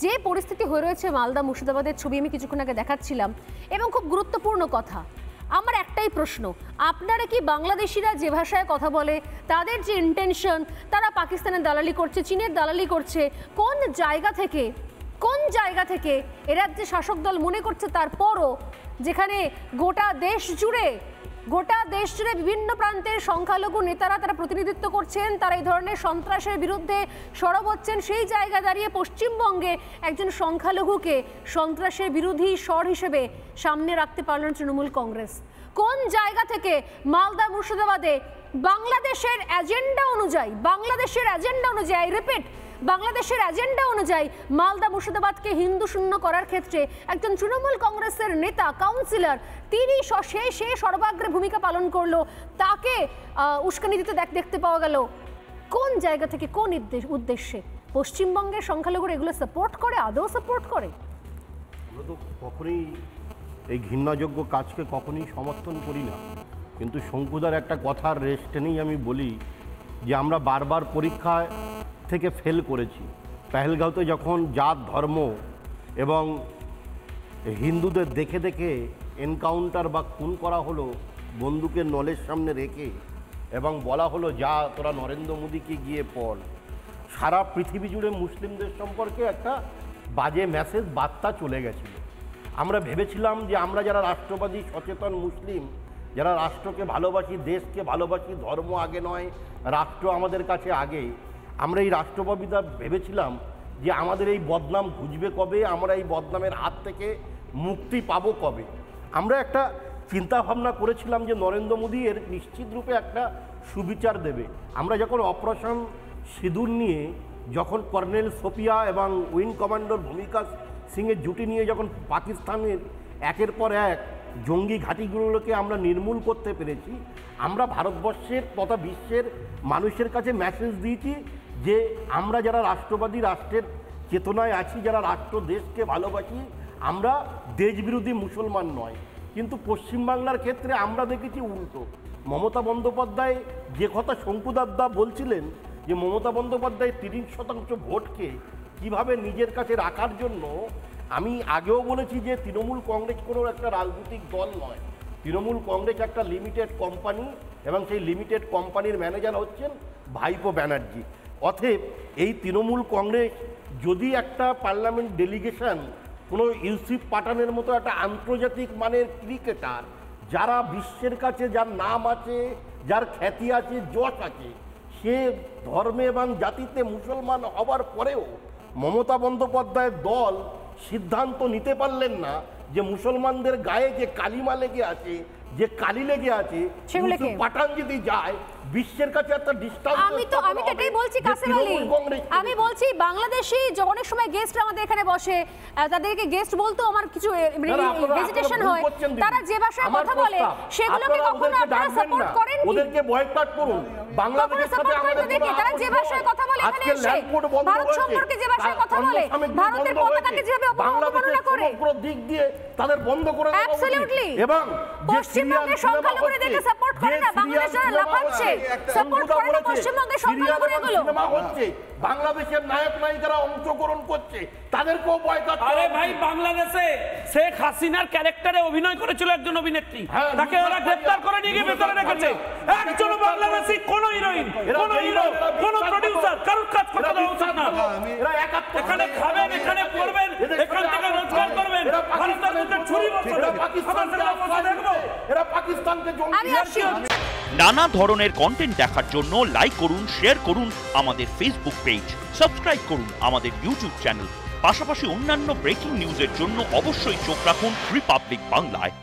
যে পরিস্থিতি হয়ে রয়েছে মালদা মুর্শিদাবাদের ছবি আমি কিছুক্ষণ আগে দেখাচ্ছিলাম, এবং খুব গুরুত্বপূর্ণ কথা, আমার একটাই প্রশ্ন, আপনারা কি বাংলাদেশিরা যে ভাষায় কথা বলে, তাদের যে ইন্টেনশন, তারা পাকিস্তানের দালালি করছে, চীনের দালালি করছে, কোন জায়গা থেকে এরা যে শাসক দল মনে করছে, তারপরও যেখানে গোটা দেশ জুড়ে বিভিন্ন প্রান্তের সংখ্যালঘু নেতারা তারা প্রতিনিধিত্ব করছেন, তারা এই ধরনের সন্ত্রাসের বিরুদ্ধে সরব হচ্ছেন, সেই জায়গা দাঁড়িয়ে পশ্চিমবঙ্গে একজন সংখ্যালঘুকে সন্ত্রাসের বিরোধী স্বর হিসেবে সামনে রাখতে পারলেন তৃণমূল কংগ্রেস। কোন জায়গা থেকে মালদা মুর্শিদাবাদে বাংলাদেশের এজেন্ডা অনুযায়ী, বাংলাদেশের এজেন্ডা অনুযায়ী মালদা মুর্শিদাবাদকে হিন্দু শূন্য করার ক্ষেত্রে একজন তৃণমূল কংগ্রেসের নেতা, কাউন্সিলর, তিনি সে সর্বাগ্রে ভূমিকা পালন করলো, তাকে উস্কানি দিতে দেখতে পাওয়া গেল। কোন জায়গা থেকে, কোন উদ্দেশ্যে পশ্চিমবঙ্গের সংখ্যালঘুরা এগুলো সাপোর্ট করে, আদৌ সাপোর্ট করে? আমরা তো কখনোই এই ঘৃণাযোগ্য কাজকে কখনোই সমর্থন করি না, কিন্তু শঙ্কুদার একটা কথার রেস্ট নেই আমি বলি যে আমরা বারবার পরীক্ষায় থেকে ফেল করেছি। পেহেলগাঁওতে যখন জাত, ধর্ম এবং হিন্দুদের দেখে দেখে এনকাউন্টার বা খুন করা হলো বন্দুকের নলের সামনে রেখে, এবং বলা হলো যা তোরা নরেন্দ্র মোদীকে গিয়ে পড়, সারা পৃথিবী জুড়ে মুসলিমদের সম্পর্কে একটা বাজে মেসেজ, বার্তা চলে গেছিল। আমরা ভেবেছিলাম যে আমরা যারা রাষ্ট্রবাদী সচেতন মুসলিম, যারা রাষ্ট্রকে ভালোবাসি, দেশকে ভালোবাসি, ধর্ম আগে নয়, রাষ্ট্র আমাদের কাছে আগে, আমরা এই রাষ্ট্রবাদীরা ভেবেছিলাম যে আমাদের এই বদনাম ঘুচবে কবে, আমরা এই বদনামের হাত থেকে মুক্তি পাবো কবে। আমরা একটা চিন্তা ভাবনা করেছিলাম যে নরেন্দ্র মোদী এর নিশ্চিত রূপে একটা সুবিচার দেবে। আমরা যখন অপারেশন সিঁদুর নিয়ে, যখন কর্নেল সোফিয়া এবং উইং কমান্ডার ভূমিকা সিংয়ের জুটি নিয়ে যখন পাকিস্তানের একের পর এক জঙ্গি ঘাঁটিগুলোকে আমরা নির্মূল করতে পেরেছি, আমরা ভারতবর্ষের তথা বিশ্বের মানুষের কাছে মেসেজ দিয়েছি যে আমরা যারা রাষ্ট্রবাদী, রাষ্ট্রের চেতনায় আছি, যারা রাষ্ট্র দেশকে ভালোবাসি, আমরা দেশবিরোধী মুসলমান নয়। কিন্তু পশ্চিমবাংলার ক্ষেত্রে আমরা দেখেছি উল্টো। মমতা বন্দ্যোপাধ্যায় যে কথা শঙ্কুদাদা বলছিলেন যে মমতা বন্দ্যোপাধ্যায় 30% ভোটকে কিভাবে নিজের কাছে রাখার জন্য, আমি আগেও বলেছি যে তৃণমূল কংগ্রেস কোনো একটা রাজনৈতিক দল নয়, তৃণমূল কংগ্রেস একটা লিমিটেড কোম্পানি, এবং সেই লিমিটেড কোম্পানির ম্যানেজার হচ্ছেন ভাইপো ব্যানার্জি। অতএব এই তৃণমূল কংগ্রেস যদি একটা পার্লামেন্ট ডেলিগেশন, কোনো ইউসুফ পাঠানের মতো একটা আন্তর্জাতিক মানের ক্রিকেটার, যারা বিশ্বের কাছে যার নাম আছে, যার খ্যাতি আছে, যশ আছে, সে ধর্মে এবং জাতিতে মুসলমান হবার পরেও মমতা বন্দ্যোপাধ্যায়ের দল সিদ্ধান্ত নিতে পারলেন না যে মুসলমানদের গায়ে যে কালিমা লেগে আছে, যে কালি লেগে আছে, পাঠান যদি যায় বিশ্বের কাছে একটা ডিস্টান্স। আমি এটাই বলছি কাসেম আলী, আমি বলছি বাংলাদেশি অনেক সময় গেস্ট আমাদের এখানে বসে, তাদেরকে গেস্ট বলতো আমার কিছু হেজিটেশন হয়, তারা যে ভাষায় কথা বলে সেগুলোকে কখনো আপনারা সাপোর্ট করেন? ওদেরকে বয়কট করুন। বাংলাদেশের সাথে আমাদের তারা যে ভাষায় কথা বলে এখানে এসে, ভারত সম্পর্কে যে ভাষায় কথা বলে, ভারতের পতাকাকে যেভাবে অবমাননা করে, পুরো দিক দিয়ে তাদের বন্ধ করে দেওয়া উচিত। এবং পশ্চিমবঙ্গের সংখ্যালঘুরা দেখে সাপোর্ট করে না, বাংলাদেশের লাফাচ্ছে সাপোর্ট করে না পশ্চিমবঙ্গের সংখ্যালঘুগুলো। বাংলাদেশের নায়ক নায়িকারা অংশগ্রহণ করছে, তাদেরকেও বয়কট। আরে ভাই, বাংলাদেশে শেখ হাসিনার ক্যারেক্টারে অভিনয় করেছিল একজন অভিনেত্রী, তাকে ওরা গ্রেফতার করে নিয়ে গিয়ে ভেতরে রেখেছে। একজন বাংলাদেশি, কোন হিরোইন, কোন হিরো, কোন প্রোডিউসার কারোর কাজ করতে দেওয়া উচিত না। এখানে খাবেন, এখানে পড়বেন, এখান থেকে রোজগার করবেন, ভারতের মধ্যে ছুরি বছর এরা পাকিস্তানকে জঙ্গি। নানা ধরনের কন্টেন্ট দেখার জন্য লাইক করুন, শেয়ার করুন আমাদের ফেসবুক পেজ, সাবস্ক্রাইব করুন আমাদের ইউটিউব চ্যানেল। পাশাপাশি অন্যান্য ব্রেকিং নিউজের জন্য অবশ্যই চোখ রাখুন রিপাবলিক বাংলায়।